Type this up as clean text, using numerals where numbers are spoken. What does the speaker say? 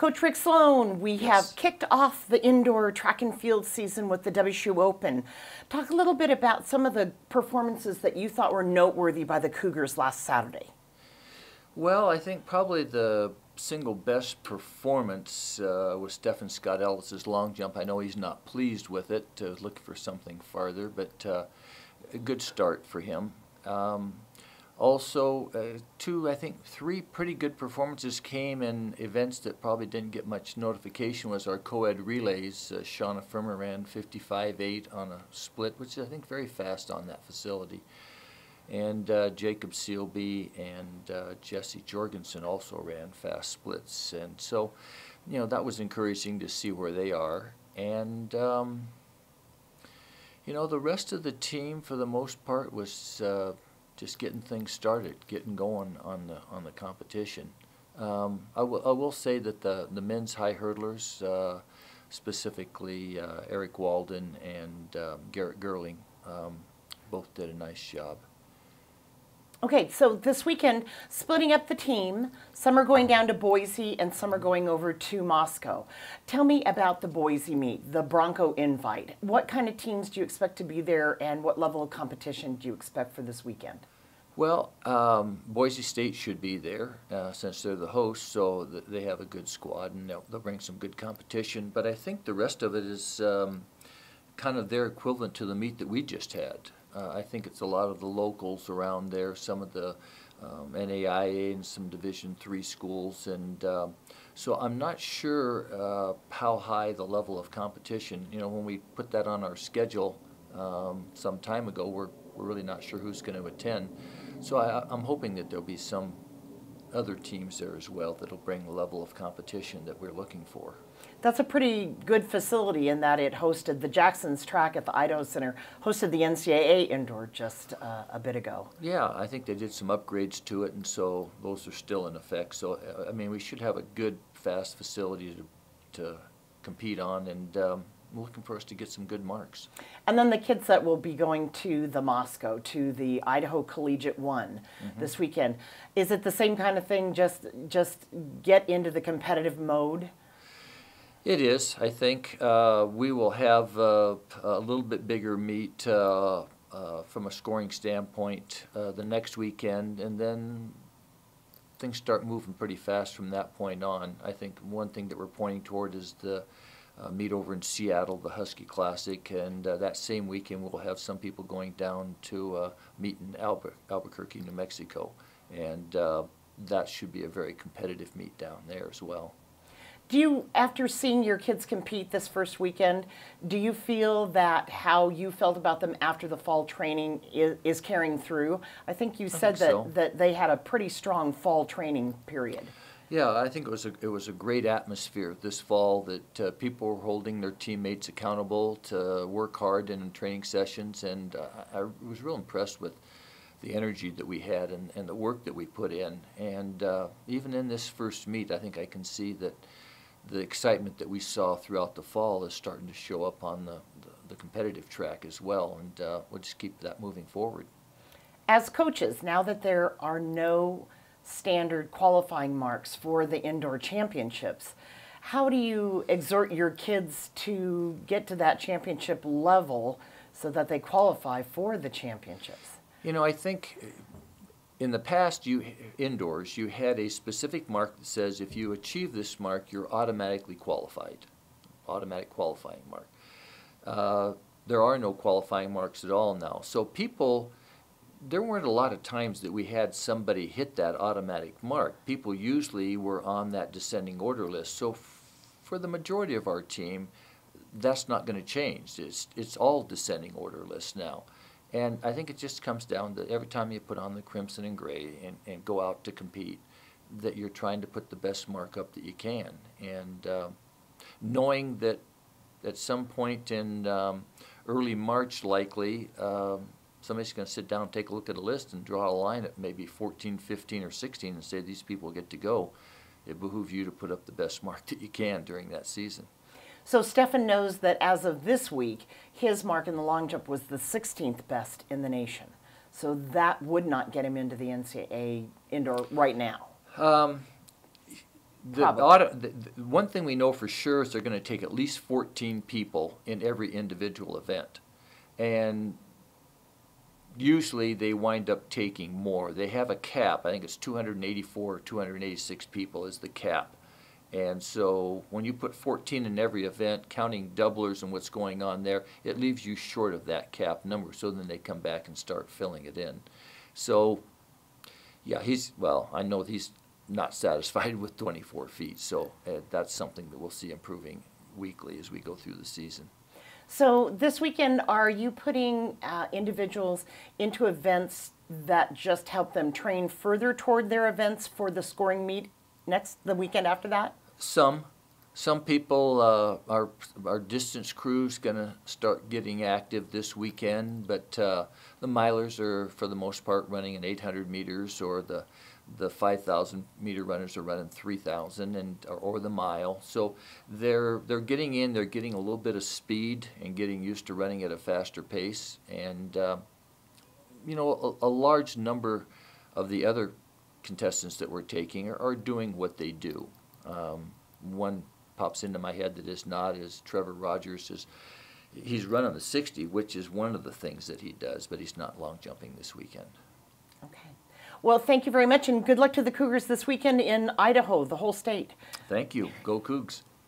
Coach Rick Sloan, we have kicked off the indoor track and field season with the WSU Open. Talk a little bit about some of the performances that you thought were noteworthy by the Cougars last Saturday. Well, I think probably the single best performance was Stephen Scott Ellis's long jump. I know he's not pleased with it, looking for something farther, but a good start for him. Also, three pretty good performances came in events that probably didn't get much notification. Was our co-ed relays. Shauna Firmer ran 55.8 on a split, which is, I think, very fast on that facility. And Jacob Sealby and Jesse Jorgensen also ran fast splits. And so, you know, that was encouraging to see where they are. And, you know, the rest of the team, for the most part, was just getting things started, getting going on the competition. I will say that the men's high hurdlers, specifically Eric Walden and Garrett Gerling, both did a nice job. Okay, so this weekend, splitting up the team, some are going down to Boise and some are going over to Moscow. Tell me about the Boise meet, the Bronco invite. What kind of teams do you expect to be there, and what level of competition do you expect for this weekend? Well, Boise State should be there since they're the hosts, so they have a good squad and they'll bring some good competition. But I think the rest of it is kind of their equivalent to the meet that we just had. I think it's a lot of the locals around there, some of the NAIA and some Division III schools, and so I'm not sure how high the level of competition. You know, when we put that on our schedule some time ago, we're really not sure who's going to attend. So I'm hoping that there'll be some other teams there as well that'll bring the level of competition that we're looking for. That's a pretty good facility in that it hosted the Jackson's track at the Idaho Center, hosted the NCAA indoor just a bit ago. Yeah, I think they did some upgrades to it, and so those are still in effect. So, I mean, we should have a good, fast facility to compete on, and we're looking for us to get some good marks. And then the kids that will be going to the Moscow, to the Idaho Collegiate 1 this weekend, is it the same kind of thing, just get into the competitive mode? It is. I think we will have a little bit bigger meet from a scoring standpoint the next weekend, and then things start moving pretty fast from that point on. I think one thing that we're pointing toward is the meet over in Seattle, the Husky Classic, and that same weekend we'll have some people going down to meet in Albuquerque, New Mexico, and that should be a very competitive meet down there as well. Do you, after seeing your kids compete this first weekend, do you feel that how you felt about them after the fall training is carrying through? I think you said that they had a pretty strong fall training period. Yeah, I think it was a great atmosphere this fall, that people were holding their teammates accountable to work hard in training sessions, and I was real impressed with the energy that we had and the work that we put in. And even in this first meet, I think I can see that the excitement that we saw throughout the fall is starting to show up on the competitive track as well, and we'll just keep that moving forward. As coaches, now that there are no standard qualifying marks for the indoor championships, how do you exhort your kids to get to that championship level so that they qualify for the championships? You know, I think in the past, indoors, you had a specific mark that says if you achieve this mark, you're automatically qualified, automatic qualifying mark. There are no qualifying marks at all now. So there weren't a lot of times that we had somebody hit that automatic mark. People usually were on that descending order list. So for the majority of our team, that's not going to change. It's all descending order list now. And I think it just comes down to every time you put on the crimson and gray and go out to compete, that you're trying to put the best mark up that you can. And knowing that at some point in early March, likely, somebody's going to sit down and take a look at a list and draw a line at maybe 14, 15, or 16 and say these people get to go. It behooves you to put up the best mark that you can during that season. So Stephen knows that as of this week, his mark in the long jump was the 16th best in the nation. So that would not get him into the NCAA indoor right now. Probably. The one thing we know for sure is they're going to take at least 14 people in every individual event. And usually they wind up taking more. They have a cap. I think it's 284 or 286 people is the cap. And so when you put 14 in every event, counting doublers and what's going on there, it leaves you short of that cap number. So then they come back and start filling it in. So, yeah, I know he's not satisfied with 24 feet. So that's something that we'll see improving weekly as we go through the season. So this weekend, are you putting individuals into events that just help them train further toward their events for the scoring meet the weekend after that? Some people, our distance crew's going to start getting active this weekend, but the milers are, for the most part, running in 800 meters, or the 5,000 meter runners are running 3,000 or the mile. So they're getting in, they're getting a little bit of speed and getting used to running at a faster pace. And you know, a large number of the other contestants that we're taking are doing what they do. One pops into my head that is not is Trevor Rogers. He's running the 60, which is one of the things that he does, but he's not long jumping this weekend. Okay. Well, thank you very much, and good luck to the Cougars this weekend in Idaho, the whole state. Thank you. Go Cougs.